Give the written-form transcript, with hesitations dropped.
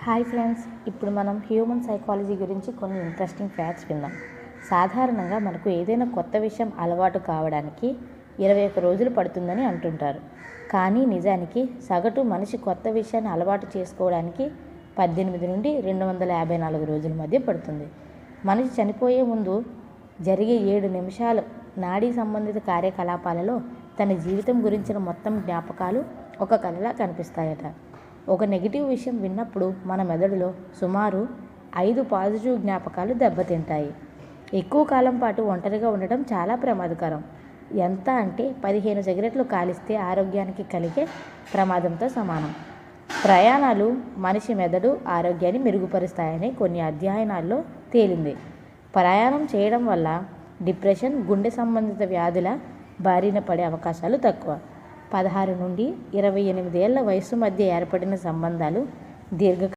Hi friends, ఇప్పుడు మనం human psychology గురించి కొన్ని ఇంట్రెస్టింగ్ ఫ్యాక్ట్స్ విందాం. సాధారణంగా మనకు ఏదైనా కొత్త విషయం అలవాటు కావడానికి 21 రోజులు పడుతుందని అంటుంటారు. కానీ నిజానికి సగటు మనిషి కొత్త విషయాన్ని అలవాటు చేసుకోవడానికి 18 నుండి 254 రోజుల మధ్య పడుతుంది. మనిషి చనిపోయే ముందు జరిగే 7 నిమిషాల నాడీ సంబంధిత కార్యకలాపాలలో తన జీవితం గురించిన మొత్తం జ్ఞాపకాలు ఒక కళలా కనిపిస్తాయట. ఒక నెగిటివ్ విషయం విన్నప్పుడు మన మెదడులో సుమారు 5 పాజిటివ్ జ్ఞాపకాలు దెబ్బతింటాయి. ఎక్కువ కాలం పాటు ఒంటరిగా ఉండటం చాలా ప్రమాదకరం. ఎంత అంటే 15 సిగరెట్లు కాలిస్తే ఆరోగ్యానికి కలిగే ప్రమాదంతో సమానం. ప్రయాణాలు మనిషి మెదడు ఆరోగ్యాన్ని మెరుగుపరుస్తాయని కొన్ని అధ్యయనాల్లో తేలింది. ప్రయాణం చేయడం వల్ల డిప్రెషన్, గుండె సంబంధిత వ్యాధుల బారిన పడే అవకాశాలు తక్కువ. 16 నుండి 28 ఏళ్ల వయస్సు మధ్య ఏర్పడిన సంబంధాలు